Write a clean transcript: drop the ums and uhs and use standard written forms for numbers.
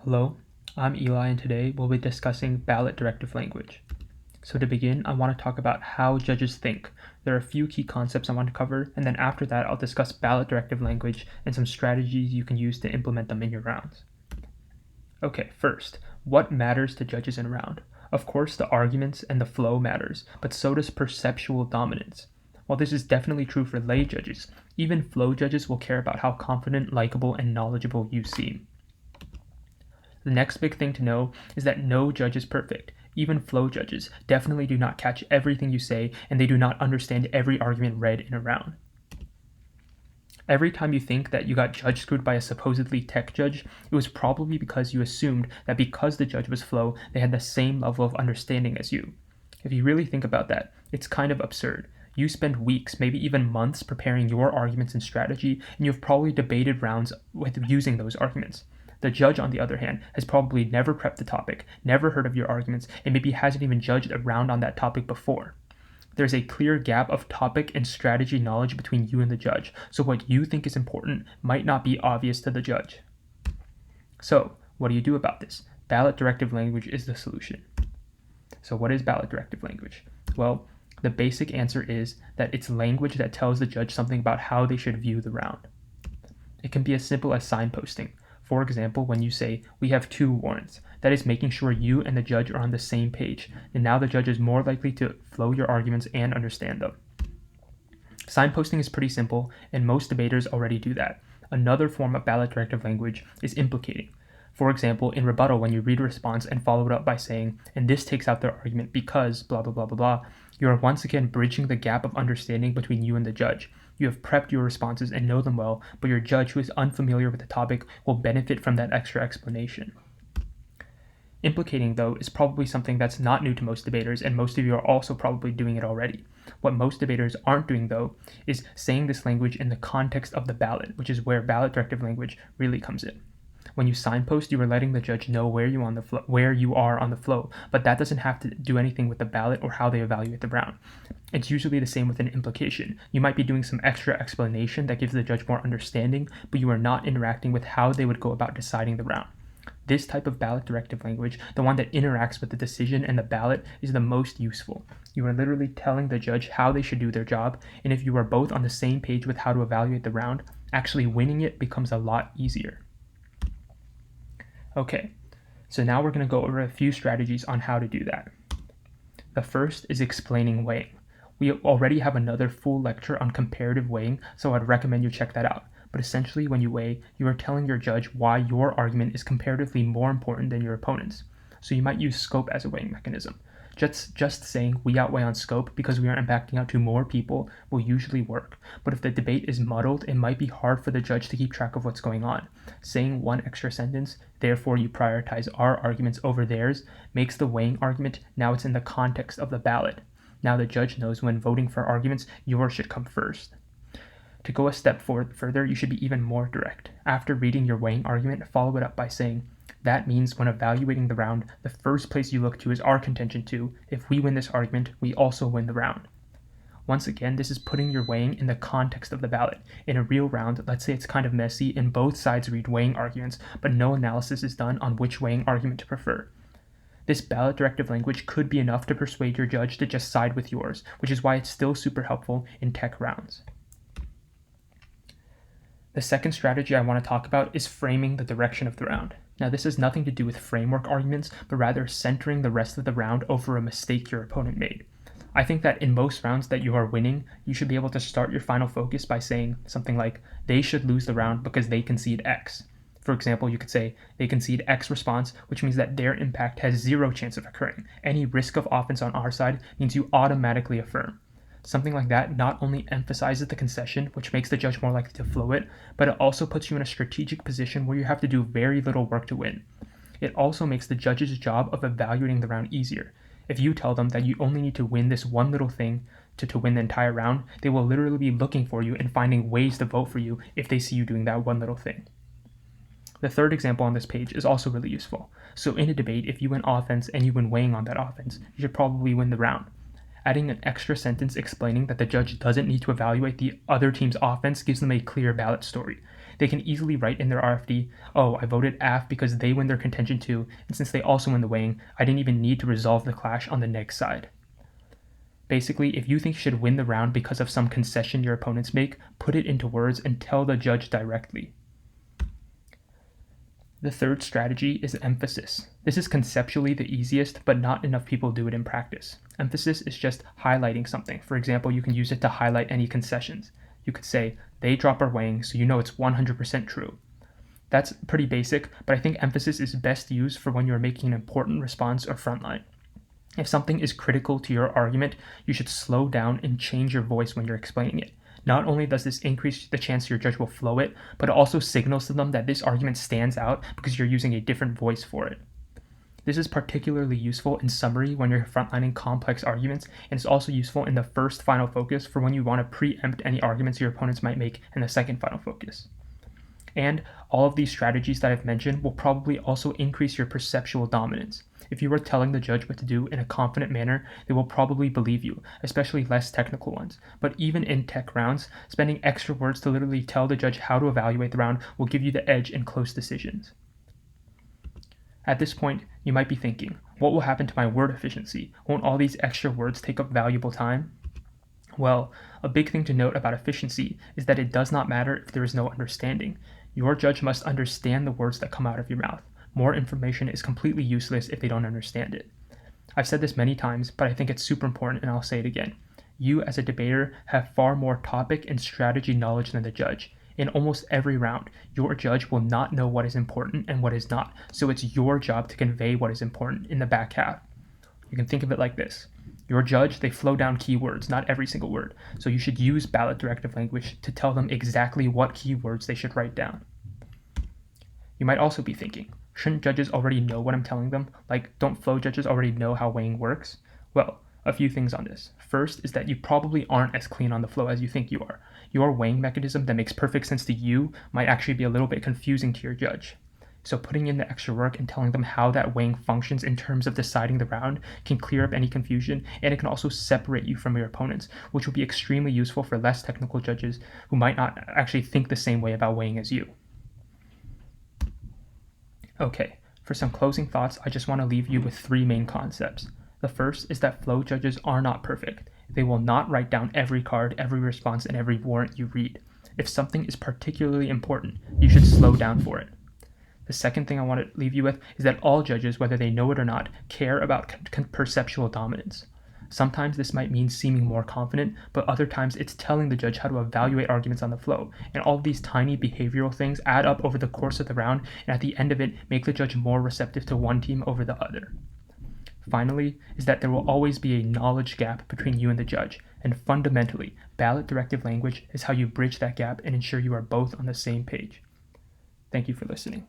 Hello, I'm Eli, and today we'll be discussing Ballot Directive Language. So to begin, I want to talk about how judges think. There are a few key concepts I want to cover, and then after that I'll discuss Ballot Directive Language and some strategies you can use to implement them in your rounds. Okay, first, what matters to judges in a round? Of course, the arguments and the flow matters, but so does perceptual dominance. While this is definitely true for lay judges, even flow judges will care about how confident, likable, and knowledgeable you seem. The next big thing to know is that no judge is perfect. Even flow judges definitely do not catch everything you say, and they do not understand every argument read in a round. Every time you think that you got judge screwed by a supposedly tech judge, it was probably because you assumed that because the judge was flow, they had the same level of understanding as you. If you really think about that, it's kind of absurd. You spend weeks, maybe even months, preparing your arguments and strategy, and you've probably debated rounds with using those arguments. The judge, on the other hand, has probably never prepped the topic, never heard of your arguments, and maybe hasn't even judged a round on that topic before. There's a clear gap of topic and strategy knowledge between you and the judge, so what you think is important might not be obvious to the judge. So, what do you do about this? Ballot directive language is the solution. So, what is ballot directive language? Well, the basic answer is that it's language that tells the judge something about how they should view the round. It can be as simple as signposting. For example, when you say, "We have two warrants," that is making sure you and the judge are on the same page, and now the judge is more likely to flow your arguments and understand them. Signposting is pretty simple, and most debaters already do that. Another form of ballot directive language is implicating. For example, in rebuttal, when you read a response and follow it up by saying, "and this takes out their argument because blah blah blah blah blah," you are once again bridging the gap of understanding between you and the judge. You have prepped your responses and know them well, but your judge, who is unfamiliar with the topic, will benefit from that extra explanation. Implicating, though, is probably something that's not new to most debaters, and most of you are also probably doing it already. What most debaters aren't doing, though, is saying this language in the context of the ballot, which is where ballot directive language really comes in. When you signpost, you are letting the judge know where you are on the flow, but that doesn't have to do anything with the ballot or how they evaluate the round. It's usually the same with an implication. You might be doing some extra explanation that gives the judge more understanding, but you are not interacting with how they would go about deciding the round. This type of ballot directive language, the one that interacts with the decision and the ballot, is the most useful. You are literally telling the judge how they should do their job, and if you are both on the same page with how to evaluate the round, actually winning it becomes a lot easier. Okay, so now we're going to go over a few strategies on how to do that. The first is explaining weighing. We already have another full lecture on comparative weighing, so I'd recommend you check that out. But essentially, when you weigh, you are telling your judge why your argument is comparatively more important than your opponent's. So you might use scope as a weighing mechanism. Just saying we outweigh on scope because we are impacting out to more people will usually work. But if the debate is muddled, it might be hard for the judge to keep track of what's going on. Saying one extra sentence, "therefore you prioritize our arguments over theirs," makes the weighing argument now it's in the context of the ballot. Now the judge knows when voting for arguments, yours should come first. To go a step further, you should be even more direct. After reading your weighing argument, follow it up by saying, "that means when evaluating the round, the first place you look to is our contention too. If we win this argument, we also win the round." Once again, this is putting your weighing in the context of the ballot. In a real round, let's say it's kind of messy and both sides read weighing arguments, but no analysis is done on which weighing argument to prefer. This ballot directive language could be enough to persuade your judge to just side with yours, which is why it's still super helpful in tech rounds. The second strategy I want to talk about is framing the direction of the round. Now, this has nothing to do with framework arguments, but rather centering the rest of the round over a mistake your opponent made. I think that in most rounds that you are winning, you should be able to start your final focus by saying something like, "they should lose the round because they concede X." For example, you could say, "they concede X response, which means that their impact has zero chance of occurring. Any risk of offense on our side means you automatically affirm." Something like that not only emphasizes the concession, which makes the judge more likely to flow it, but it also puts you in a strategic position where you have to do very little work to win. It also makes the judge's job of evaluating the round easier. If you tell them that you only need to win this one little thing to win the entire round, they will literally be looking for you and finding ways to vote for you if they see you doing that one little thing. The third example on this page is also really useful. So in a debate, if you win offense and you win weighing on that offense, you should probably win the round. Adding an extra sentence explaining that the judge doesn't need to evaluate the other team's offense gives them a clear ballot story. they can easily write in their RFD, oh, I voted AF because they win their contention too, and since they also win the weighing, I didn't even need to resolve the clash on the neg side. Basically, if you think you should win the round because of some concession your opponents make, put it into words and tell the judge directly. The third strategy is emphasis. This is conceptually the easiest, but not enough people do it in practice. Emphasis is just highlighting something. For example, you can use it to highlight any concessions. You could say, they drop our weighing, so you know it's 100% true. That's pretty basic, but I think emphasis is best used for when you're making an important response or frontline. If something is critical to your argument, you should slow down and change your voice when you're explaining it. Not only does this increase the chance your judge will flow it, but it also signals to them that this argument stands out because you're using a different voice for it. This is particularly useful in summary when you're frontlining complex arguments, and it's also useful in the first final focus for when you want to preempt any arguments your opponents might make in the second final focus. And all of these strategies that I've mentioned will probably also increase your perceptual dominance. If you are telling the judge what to do in a confident manner, they will probably believe you, especially less technical ones. But even in tech rounds, spending extra words to literally tell the judge how to evaluate the round will give you the edge in close decisions. At this point, you might be thinking, what will happen to my word efficiency? Won't all these extra words take up valuable time? Well, a big thing to note about efficiency is that it does not matter if there is no understanding. Your judge must understand the words that come out of your mouth. More information is completely useless if they don't understand it. I've said this many times, but I think it's super important and I'll say it again. You as a debater have far more topic and strategy knowledge than the judge. In almost every round, your judge will not know what is important and what is not, so it's your job to convey what is important in the back half. You can think of it like this. Your judge, they flow down keywords, not every single word, so you should use ballot directive language to tell them exactly what keywords they should write down. You might also be thinking, shouldn't judges already know what I'm telling them? Like, don't flow judges already know how weighing works? Well, a few things on this. First is that you probably aren't as clean on the flow as you think you are. Your weighing mechanism that makes perfect sense to you might actually be a little bit confusing to your judge. So putting in the extra work and telling them how that weighing functions in terms of deciding the round can clear up any confusion, and it can also separate you from your opponents, which will be extremely useful for less technical judges who might not actually think the same way about weighing as you. Okay, for some closing thoughts, I just want to leave you with three main concepts. The first is that flow judges are not perfect. They will not write down every card, every response, and every warrant you read. If something is particularly important, you should slow down for it. The second thing I want to leave you with is that all judges, whether they know it or not, care about perceptual dominance. Sometimes this might mean seeming more confident, but other times it's telling the judge how to evaluate arguments on the flow. And all of these tiny behavioral things add up over the course of the round, and at the end of it, make the judge more receptive to one team over the other. Finally, is that there will always be a knowledge gap between you and the judge, and fundamentally, ballot directive language is how you bridge that gap and ensure you are both on the same page. Thank you for listening.